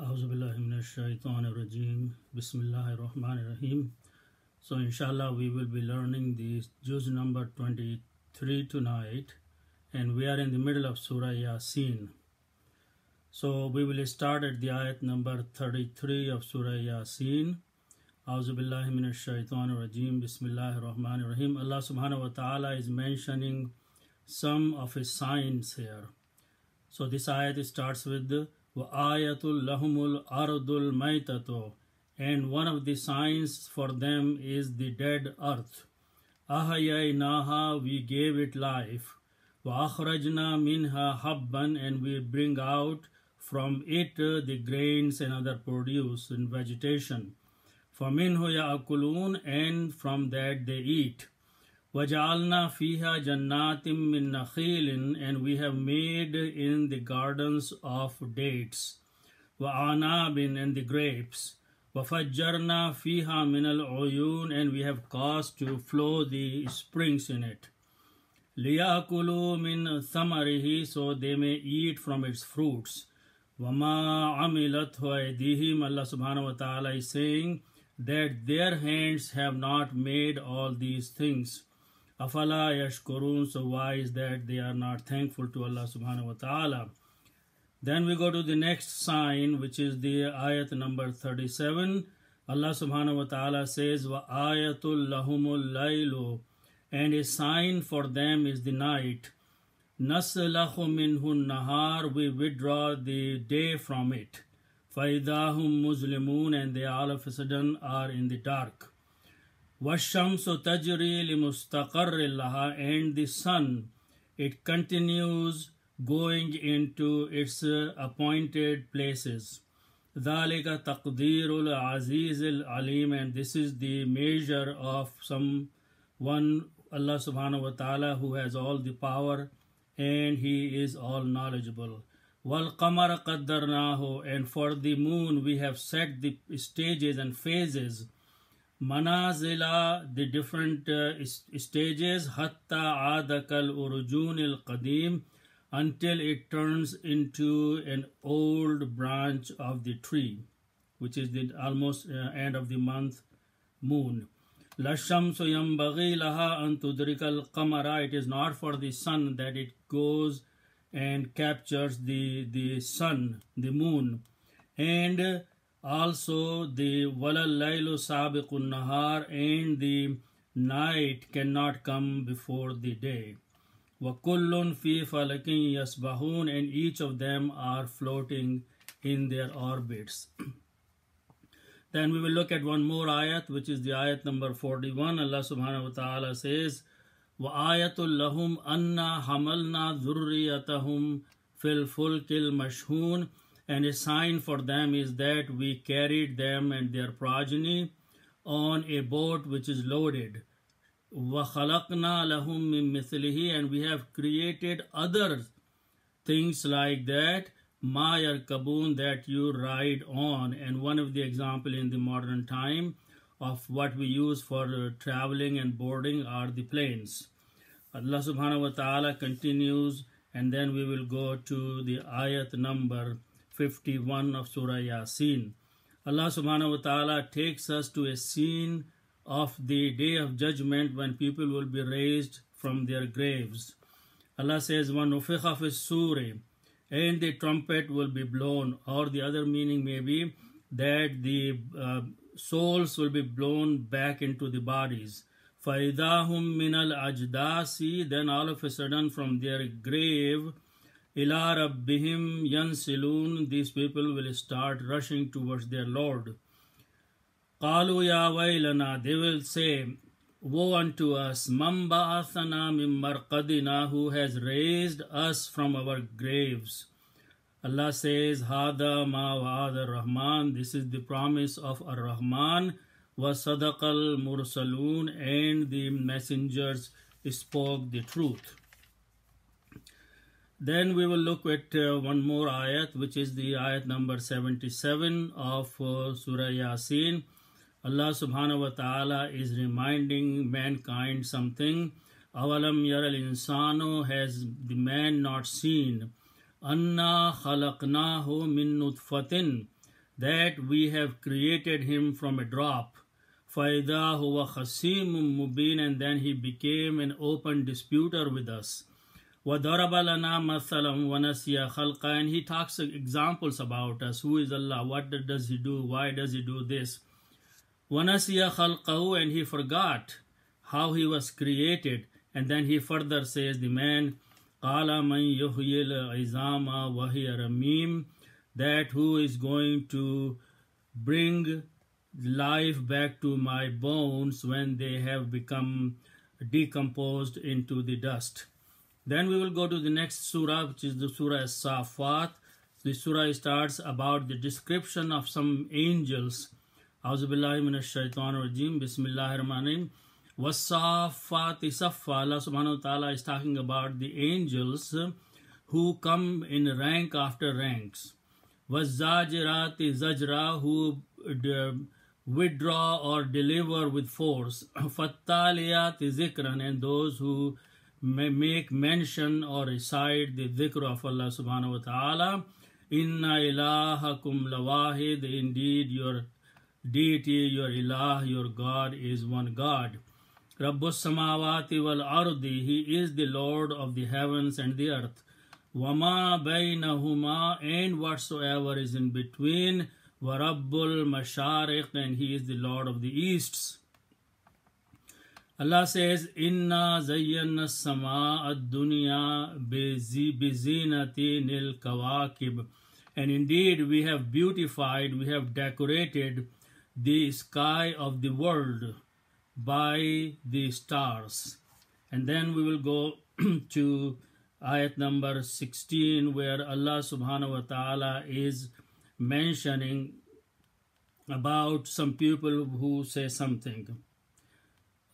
Auzubillahiminash-shaytanir-rajim. Bismillahir-rahmanir-rahim. So inshallah we will be learning the juz number 23 tonight, and we are in the middle of Surah Yasin. So we will start at the ayat number 33 of Surah Yasin. Auzubillahiminash-shaytanir-rajim. Bismillahir-rahmanir-rahim. Allah subhanahu wa ta'ala is mentioning some of his signs here. So this ayat starts with وَآيَةٌ لَهُمُ الْأَرْضُ الْمَيْتَةُ, and one of the signs for them is the dead earth. أَحْيَيْنَاهَا, we gave it life. وَأَخْرَجْنَا مِنْهَا حَبًّا, and we bring out from it the grains and other produce and vegetation. فَمِنْهُ يَأْكُلُونَ, and from that they eat. وَجَعَلْنَا فِيهَا جَنَّاتٍ مِّن نَخِيلٍ, and we have made in the gardens of dates. وَأَعْنَابٍ, and the grapes. وَفَجَّرْنَا فِيهَا مِنَ الْعُيُونِ, and we have caused to flow the springs in it. لِيَأْكُلُوا مِنْ ثَمَرِهِ, so they may eat from its fruits. وَمَا عَمِلَتْهُ أَيْدِيهِمْ, Allah subhanahu wa ta'ala is saying that their hands have not made all these things. Afala yashkurun, so why is that they are not thankful to Allah subhanahu wa ta'ala? Then we go to the next sign, which is the ayat number 37. Allah subhanahu wa ta'ala says, Wa ayatul lahumul laylu, and a sign for them is the night. Naslahu minhun nahar, we withdraw the day from it. Faidahum muslimun, and they all of a sudden are in the dark. Washamsu tajri limustaqarri laha, and the sun, it continues going into its appointed places. Dhalika taqdirul azizil alim, and this is the measure of someone, Allah subhanahu wa ta'ala, who has all the power and he is all knowledgeable. Wal qamara qaddarnahu, and for the moon we have set the stages and phases. Manazila, the different stages, hatta adakal urujunil qadim, until it turns into an old branch of the tree, which is the almost end of the month moon. La shamsu yambaghi laha an tudrikal qamara, it is not for the sun that it goes and captures the sun, the moon. And also the walal laylu sabiqun nahar, and the night cannot come before the day. Wa kullun fi falakin yasbahun, and each of them are floating in their orbits. Then we will look at one more ayat, which is the ayat number 41. Allah subhanahu wa ta'ala says, وَآيَةٌ لَهُمْ أَنَّا حَمَلْنَا ذُرِّيَّتَهُمْ فِي الْفُلْكِ الْمَشْحُونِ, and a sign for them is that we carried them and their progeny on a boat which is loaded. وَخَلَقْنَا لَهُمْ مِنْ مِثْلِهِ, and we have created other things like that, مَا يَرْكَبُونَ, that you ride on. And one of the example in the modern time of what we use for traveling and boarding are the planes. Allah subhanahu wa ta'ala continues, and then we will go to the ayat number 51 of Surah Yasin. Allah subhanahu wa ta'ala takes us to a scene of the day of judgment when people will be raised from their graves. Allah says, وَنُفِخَ فِي السُّورِ, and the trumpet will be blown, or the other meaning may be that the souls will be blown back into the bodies. فَإِذَاهُمْ مِنَ الْأَجْدَاسِ, then all of a sudden from their grave, إِلَىٰ رَبِّهِمْ يَنْسِلُونَ, these people will start rushing towards their Lord. قَالُوا يَا وَيْلَنَا, they will say, woe unto us, مَنْ بَعَثَنَا مِنْ مَرْقَدِنَا, who has raised us from our graves. Allah says, Hada ma wa'ad ar-Rahman, this is the promise of ar-Rahman, wa sadaqal mursalun, and the messengers spoke the truth. Then we will look at one more ayat, which is the ayat number 77 of Surah Yasin. Allah subhanahu wa ta'ala is reminding mankind something. Awalam yaral insano, has the man not seen? Anna khalaqnahu min nutfatin, that we have created him from a drop. فَإِذَا هُوَ خَصِيمٌ مُبِينٌ, and then he became an open disputer with us. وَضَرَبَ لَنَا مَثَلًا وَنَسِيَ خَلْقًا, and he talks examples about us. Who is Allah? What does he do? Why does he do this? وَنَسِيَ خَلْقَهُ, and he forgot how he was created. And then he further says, the man, قَالَ مَنْ يُحْيِي الْعِظَامَ وَهِيَ رَمِيمٌ, that who is going to bring life back to my bones when they have become decomposed into the dust. Then we will go to the next surah, which is the Surah As-Safat. The surah starts about the description of some angels. A'udhu billahi minash shaitanir rajim. Bismillahir rahmanir rahim. Was-Safati Saffa. Allah subhanahu wa ta'ala is talking about the angels who come in rank after ranks. Was-Zajirati Zajra, who withdraw or deliver with force. Fattaliyati Zikran, and those who make mention or recite the dhikr of Allah subhanahu wa ta'ala. Inna ilahakum lawahid, indeed your deity, your ilah, your God is one God. Rabbus samawati wal ardi, he is the Lord of the heavens and the earth. Wama baynahuma, and whatsoever is in between. Wa rabbul mashariq, and he is the Lord of the easts. Allah says, Inna zayyana as-samaa ad-dunya bizinati nil kawakib, and indeed we have beautified, we have decorated the sky of the world by the stars. And then we will go to ayat number 16, where Allah subhanahu wa ta'ala is mentioning about some people who say something.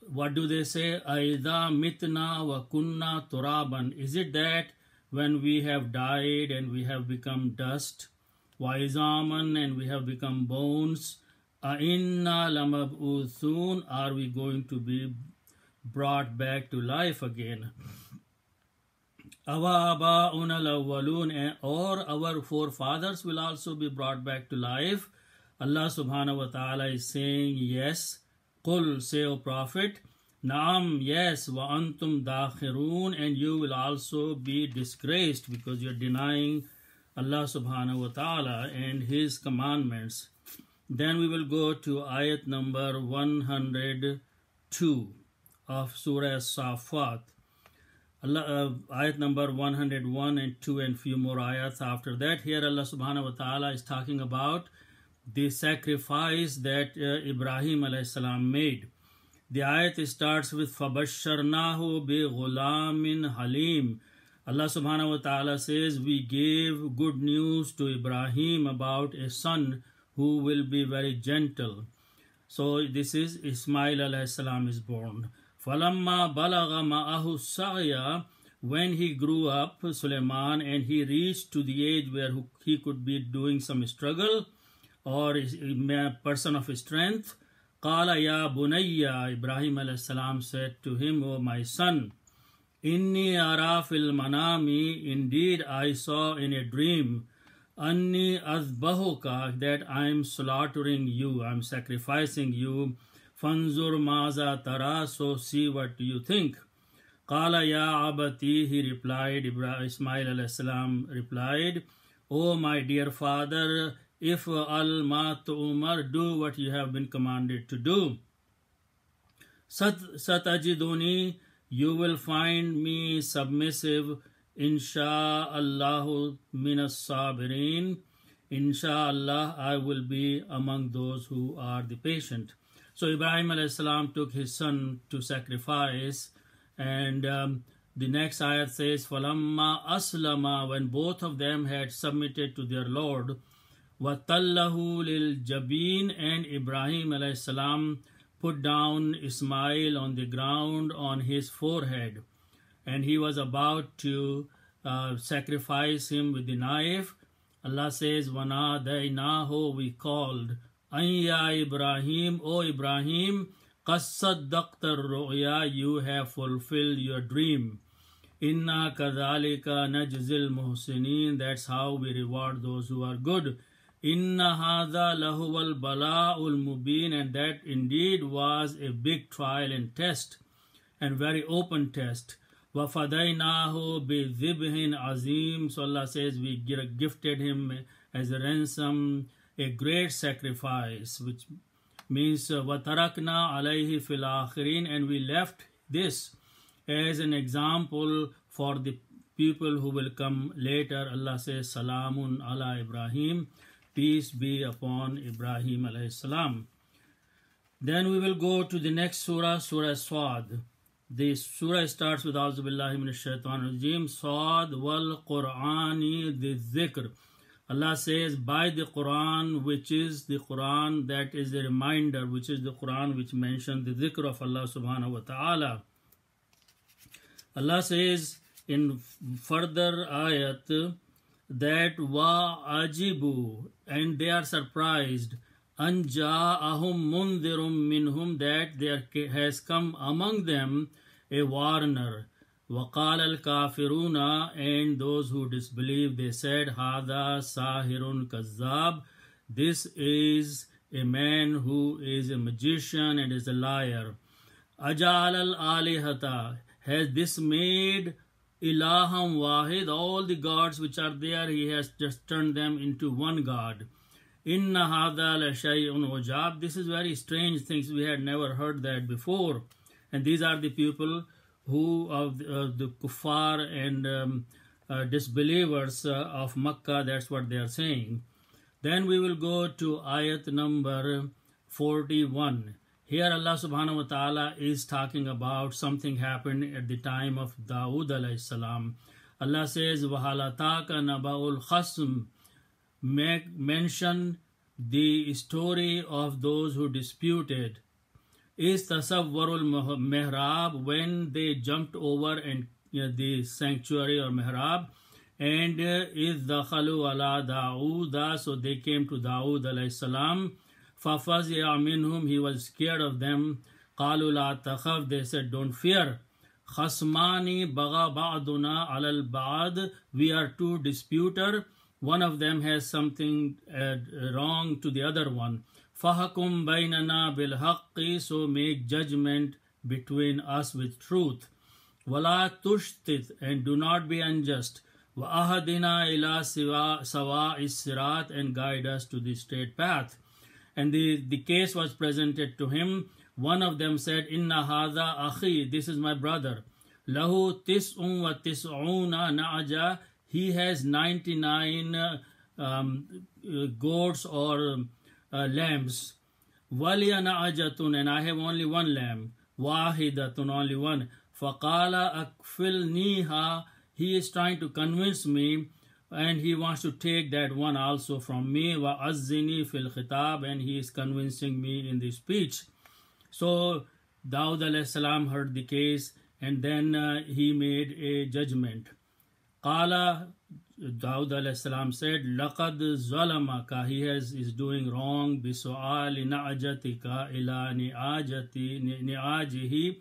What do they say? Aida mitna wa kunna turaban. Is it that when we have died and we have become dust, wa izaman, and we have become bones, inna lamab'uthun, are we going to be brought back to life again? Awa aba'una al-awwalun, or our forefathers will also be brought back to life? Allah subhanahu wa ta'ala is saying, yes. Qul, say, O Prophet, Naam, yes, wa antum dakhirun, and you will also be disgraced because you're denying Allah subhanahu wa ta'ala and his commandments. Then we will go to ayat number 102 of Surah Safat. Ayat number 101 and 2 and few more ayats after that. Here Allah subhanahu wa ta'ala is talking about the sacrifice that Ibrahim alayhi salam made. The ayat starts with فَبَشَّرْنَاهُ بِغُلَامٍ حَلِيمٍ. Allah subhanahu wa ta'ala says, we gave good news to Ibrahim about a son who will be very gentle. So this is Ismail alayhi salam is born. فَلَمَّا بَلَغَ مَعَهُ السَّعْيَ, when he grew up, Suleiman, and he reached to the age where he could be doing some struggle, or a person of strength, Qala ya bunayya, Ibrahim alayhi salam said to him, O my son, Inni ara fil manami, indeed I saw in a dream, Anni azbahuka, that I am slaughtering you, I am sacrificing you, Fanzur maza tara, so see what you think. Qala ya abati, he replied, Ismail alayhi salam replied, O my dear father, if al-ma umar, do what you have been commanded to do. Satajiduni, you will find me submissive, insha'Allahu minas sabirin. Insha'Allah, I will be among those who are the patient. So Ibrahim alayhi salam took his son to sacrifice, and the next ayat says, Falamma aslama, when both of them had submitted to their Lord, وَتَلَّهُ لِلْجَبِينَ, and Ibrahim alayhi salam put down Ismail on the ground on his forehead, and he was about to sacrifice him with the knife. Allah says, وَنَادَيْنَاهُ, we called, Anya Ibrahim, O Ibrahim, قَدْ صَدَّقْتَ الرُّؤْيَا, you have fulfilled your dream. Inna kadhalika najzil muhsinin, that's how we reward those who are good. Inna hadha lahuwal bala'ul mubin, and that indeed was a big trial and test, and very open test. وَفَدَيْنَاهُ بِذِبْحٍ عَظِيمٍ. So Allah says we gifted him as a ransom a great sacrifice, which means وَتَرَكْنَا عَلَيْهِ فِي الْآخِرِينَ, and we left this as an example for the people who will come later. Allah says Salamun ala Ibrahim, peace be upon Ibrahim alayhi salam. Then we will go to the next surah, Surah Swad. The surah starts with A'udhu billahi minash shaitanir rajim, Swad wal Qur'ani the dhikr. Allah says, by the Quran, which is the Quran that is a reminder, which is the Quran which mentioned the dhikr of Allah subhanahu wa ta'ala. Allah says in further ayat that wa ajibu, and they are surprised, an ja'ahum mundhirum minhum, that there has come among them a warner. وَقَالَ الْكَافِرُونَ, and those who disbelieve, they said, هَذَا سَاهِرٌ كَذَّابٌ, this is a man who is a magician and is a liar. أَجَعَلَ الْآلِهَةَ, has this made ilaham wahid, all the gods which are there, he has just turned them into one God. Inna hadha la shay'un ujab, this is very strange things, we had never heard that before. And these are the people who of the kuffar and disbelievers of Makkah, that's what they are saying. Then we will go to ayat number 41. Here Allah subhanahu wa ta'ala is talking about something happened at the time of Dawood alayhi salam. Allah says, وَهَلَتَاكَ نَبَأُ الْخَصْمِ, mention the story of those who disputed. Is tasawwarul mihrab, when they jumped over and the sanctuary or mihrab, and is dakhalu ala Dawood, so they came to Dawood alayhi salam. فَفَزِعَ مِنْهُمْ, he was scared of them. قَالُوا لَا تَخَفْ, they said, don't fear. خَصْمَانِ بَغَى بَعْضُنَا عَلَى الْبَعْضِ, we are two disputer, one of them has something wrong to the other one. فَحَكُمْ بَيْنَنَا بِالْحَقِّ, so make judgment between us with truth. وَلَا تُشْتِتْ, and do not be unjust. وَأَهَدِنَا إِلَى سَوَاءِ الصِّرَاطِ, and guide us to the straight path. And the case was presented to him. One of them said, Inna hadha akhi, this is my brother. Lahu tis'un wa tis'una na'aja, he has 99 goats or lambs. Waliya na'ajatun, and I have only one lamb. Wahidatun, only one. Faqala akfilniha, he is trying to convince me, and he wants to take that one also from me. Wa azzini fil khitab, and he is convincing me in the speech. So Dawud alayhi salam heard the case, and then he made a judgment. Qala, Dawud alayhi salam said, laqad zalamaka, he is doing wrong. Bisu'ali na'ajatika ila ni'ajihi,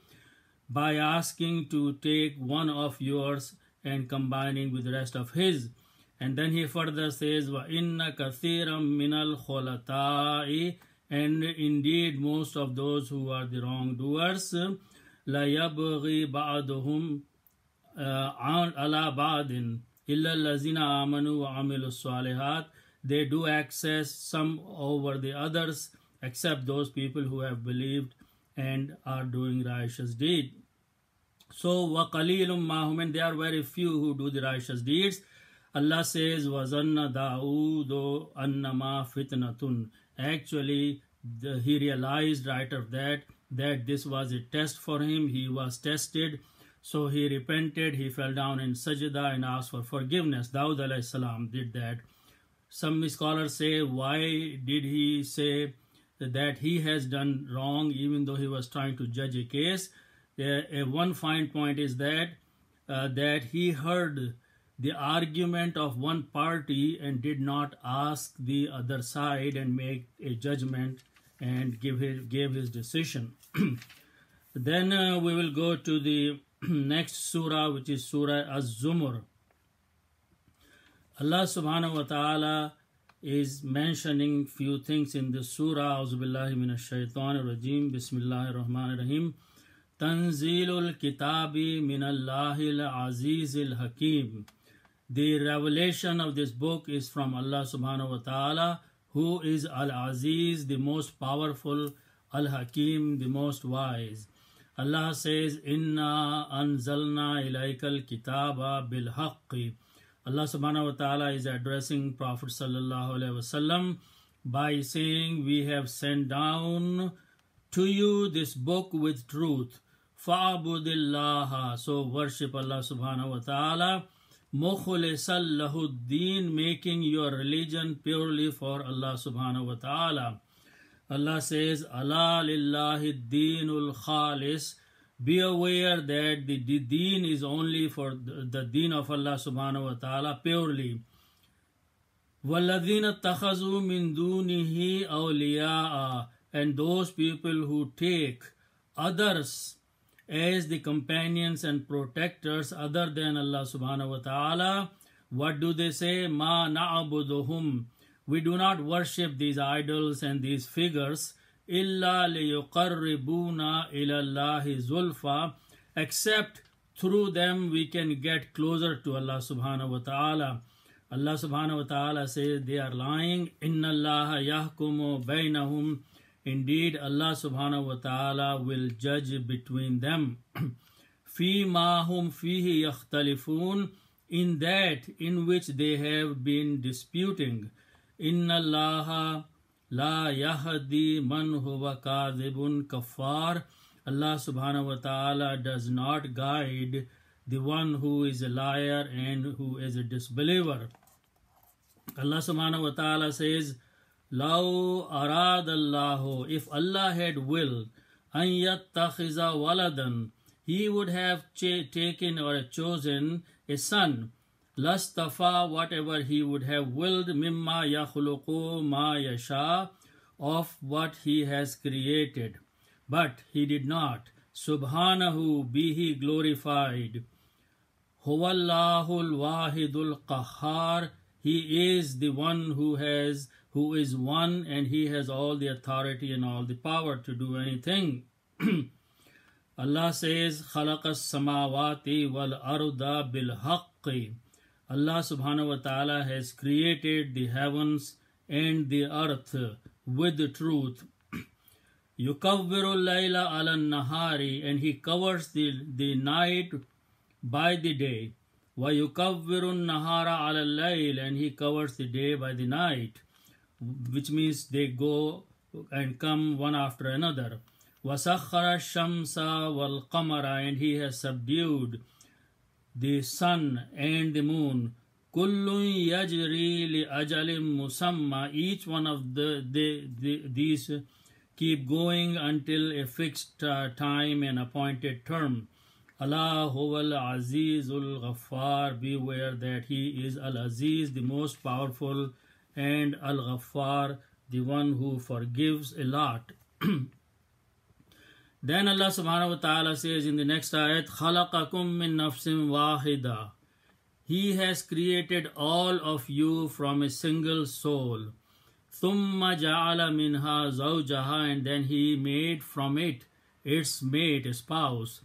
by asking to take one of yours and combining with the rest of his. And then he further says, وَإِنَّ كَثِيرًا مِنَ الْخُلَطَاءِ, and indeed most of those who are the wrongdoers, لَيَبْغِي بَعْضُهُمْ عَلَى بَعْضٍ إِلَّا الَّذِينَ آمَنُوا وَعَمِلُوا الصَّالِحَاتِ, they do access some over the others, except those people who have believed and are doing righteous deed. So وَقَلِيلٌ مَّا هُمْ, and there are very few who do the righteous deeds. Allah says, وَظَنَّ دَاوُودُ أَنَّمَا فِتْنَةٌ, actually he realized right after that this was a test for him, he was tested, so he repented, he fell down in sajda and asked for forgiveness. Dawud alayhi salam did that. Some scholars say, why did he say that he has done wrong even though he was trying to judge a case? One fine point is that he heard the argument of one party and did not ask the other side and make a judgment and gave his decision. Then we will go to the next surah, which is Surah Az-Zumur. Allah subhanahu wa ta'ala is mentioning few things in this surah. A'udhu billahi minash shaitanir rajim. Bismillahir rahmanir rahim. Tanzilul kitabi minallahil azizil hakim. The revelation of this book is from Allah subhanahu wa ta'ala, who is Al-Aziz, the most powerful, Al-Hakim, the most wise. Allah says, Inna anzalna ilaykal kitaba bil haqqi. Allah subhanahu wa ta'ala is addressing Prophet sallallahu alaihi wasallam by saying, we have sent down to you this book with truth. Fa'budillaha. So worship Allah subhanahu wa ta'ala. Mukhlisal lahuddin, making your religion purely for Allah subhanahu wa ta'ala. Allah says, Ala lillahi deenul khalis. Be aware that the deen is only for the deen of Allah subhanahu wa ta'ala purely. وَالَّذِينَ اتَّخَذُوا مِن دُونِهِ أَوْلِيَاءَ. And those people who take others as the companions and protectors other than Allah subhanahu wa ta'ala, what do they say? Ma na'buduhum. We do not worship these idols and these figures illa liyuqarribuna ila Allahi zulfa, except through them we can get closer to Allah subhanahu wa ta'ala. Allah subhanahu wa ta'ala says they are lying. Inna Allaha yahkumu bainahum. Indeed, Allah subhanahu wa ta'ala will judge between them. Fi ma hum fihi yakhtalifun. In that in which they have been disputing. Inna Allaha la yahdi man huwa kadhibun kafar. Allah subhanahu wa ta'ala does not guide the one who is a liar and who is a disbeliever. Allah subhanahu wa ta'ala says, Law arad Allahu, if Allah had willed, an yattakhiza waladan, He would have taken or chosen a son. Lastafa, whatever He would have willed, mimma yakhluqu ma yasha, of what He has created. But He did not. Subhanahu, be He glorified. Huwallahul wahidul qahhar. He is the one who is one, and He has all the authority and all the power to do anything. Allah says, Khalaqas samawati wal arda bil haqqi. Allah subhanahu wa ta'ala has created the heavens and the earth with the truth. Yukawwiru layla ala nahari, and He covers the night by the day. Wa yukawwiru nahara ala layl, and He covers the day by the night, which means they go and come one after another. وَسَخَّرَ الشَّمْسَ وَالْقَمَرَ, and He has subdued the sun and the moon. كُلٌّ يَجْرِي لِأَجَلٍ مُسَمَّى. Each one of these keep going until a fixed time and appointed term. Allah huwal azizul ghaffar. Beware that He is Al-Aziz, the most powerful, and Al-Ghaffar, the one who forgives a lot. Then Allah subhanahu wa ta'ala says in the next ayat, خَلَقَكُم مِّن نَفْسٍ وَاحِدَةٍ. He has created all of you from a single soul. ثُمَّ جَعَلَ مِنْهَا زَوْجَهَا, and then He made from it its mate, a spouse.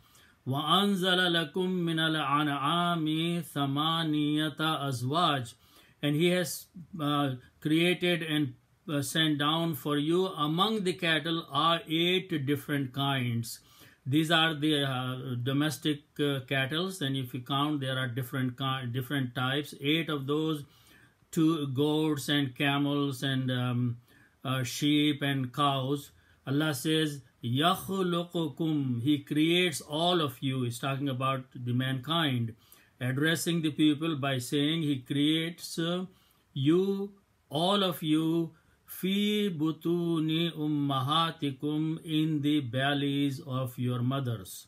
وَأَنزَلَ لَكُم مِّنَ الْأَنْعَامِ ثَمَانِيَةَ أَزْوَاجٍ. And He has created and sent down for you among the cattle are 8 different kinds. These are the domestic cattle, and if you count, there are different types. 8 of those, 2 goats and camels and sheep and cows. Allah says, يَخْلُقُكُمْ. He creates all of you. He's talking about the mankind, addressing the people by saying He creates you, all of you, fi butuni ummahatikum, in the bellies of your mothers.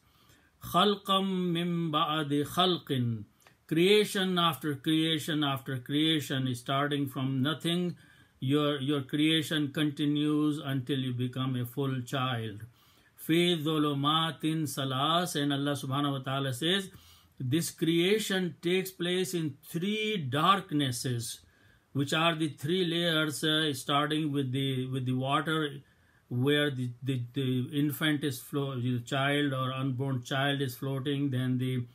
Khalqam min ba'di khalqin. Creation after creation after creation, starting from nothing. Your creation continues until you become a full child. Fi dhulumatin salas, and Allah subhanahu wa ta'ala says, this creation takes place in 3 darknesses. which are the three layers, starting with the water, where the infant is the child or unborn child is floating, then the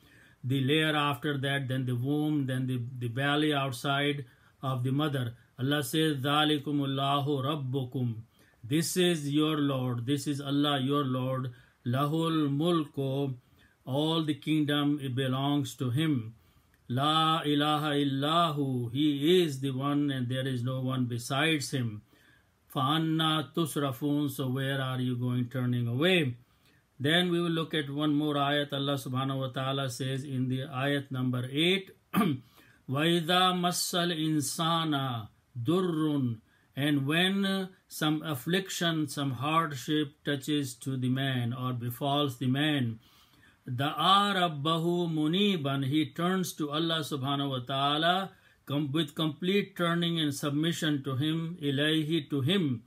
layer after that, then the womb, then the belly outside of the mother. Allah says, Dhalikumullahu Rabbukum. This is your Lord. This is Allah, your Lord. Lahul mulku. All the kingdom, it belongs to Him. La ilaha illahu. He is the one and there is no one besides Him. Fa'anna tusrafun. So where are you going turning away? Then we will look at one more ayat. Allah subhanahu wa ta'ala says in the ayat number 8, وَإِذَا مَسَّ الْإِنسَانَ دُرٌّ. And when some affliction, some hardship touches to the man or befalls the man, da'a rabbahu muniban, he turns to Allah subhanahu wa ta'ala with complete turning and submission to Him, ilayhi, to Him.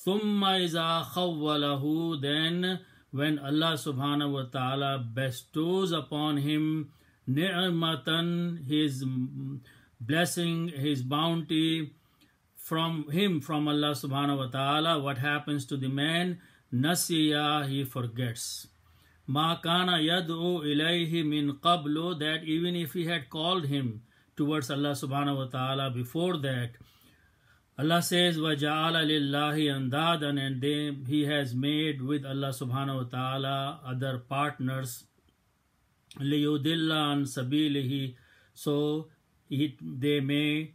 Thumma iza khawwalahu, then when Allah subhanahu wa ta'ala bestows upon him ni'matan, His blessing, His bounty from Him, from Allah subhanahu wa ta'ala, what happens to the man? Nasiya, he forgets. Ma kana yad'u ilayhi min qablu, that even if he had called him towards Allah subhanahu wa ta'ala before that, Allah says, وَجَعَلَ لِلَّهِ أَنْدَادًا, and He has made with Allah subhanahu wa ta'ala other partners, لِيُضِلَّ عَنْ سَبِيلِهِ, so they may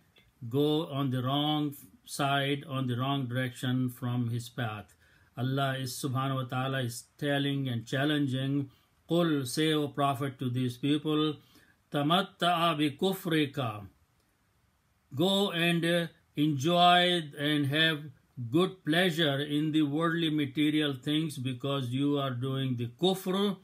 go on the wrong side, on the wrong direction from His path. Allah is subhanahu wa ta'ala is telling and challenging, قُلْ, say, O Prophet, to these people, تَمَتَّعَ بِكُفْرِكَ, go and enjoy and have good pleasure in the worldly material things, because you are doing the kufr,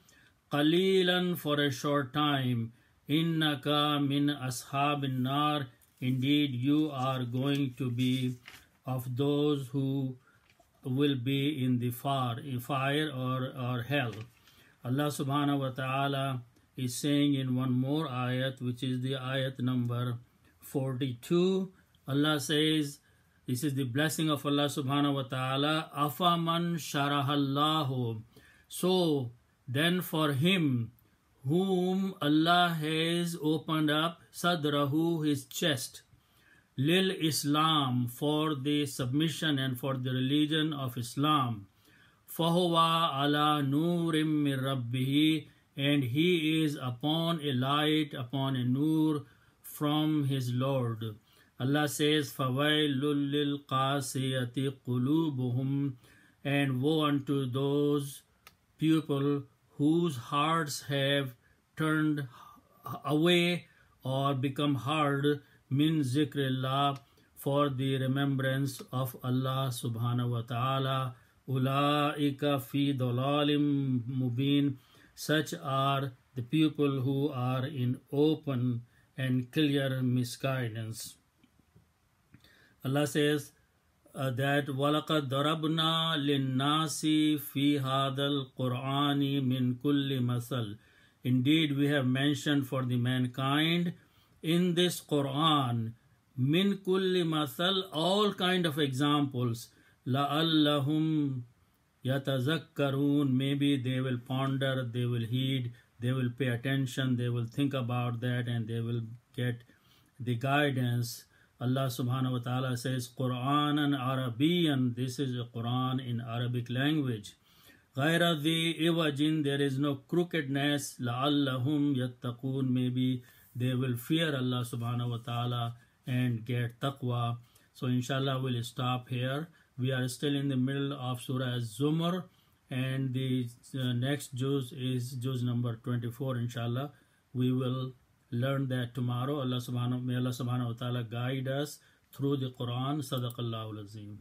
qalilan, for a short time, innaka min ashabin nar, indeed you are going to be of those who will be in the fire or hell. Allah subhanahu wa ta'ala is saying in one more ayat, which is the ayat number 42, Allah says, this is the blessing of Allah subhanahu wa ta'ala, afaman sharahallahu, so then for him whom Allah has opened up sadrahu, his chest, lil Islam, for the submission and for the religion of Islam, fahuwa ala nurim min rabbihi, and he is upon a light, upon a nur from his Lord. Allah says, فَوَيْلٌ لِلْقَاسِيَةِ قُلُوبُهُمْ, and woe unto those people whose hearts have turned away or become hard, min zikrillah, for the remembrance of Allah subhanahu wa ta'ala, ulaika fi dalalim mubin, such are the people who are in open and clear misguidance. Allah says that وَلَقَدْ ضَرَبْنَا لِلنَّاسِ فِي هَذَا الْقُرْآنِ مِنْ كُلِّ مَثَلٍ, indeed we have mentioned for the mankind in this Quran, min kulli mathal, all kind of examples, la'allahum yatazakkarun, maybe they will ponder, they will heed, they will pay attention, they will think about that, and they will get the guidance. Allah subhanahu wa ta'ala says, Qur'anan Arabiyan, this is a Quran in Arabic language. Ghaira dhi iwajin, there is no crookedness, la'allahum yattaqun, maybe they will fear Allah subhanahu wa ta'ala and get taqwa. So inshallah we'll stop here. We are still in the middle of Surah Az-Zumar, and the next juz is juz number 24. Inshallah we will learn that tomorrow. May Allah subhanahu wa ta'ala guide us through the Quran. Sadaqallahu al-Azim.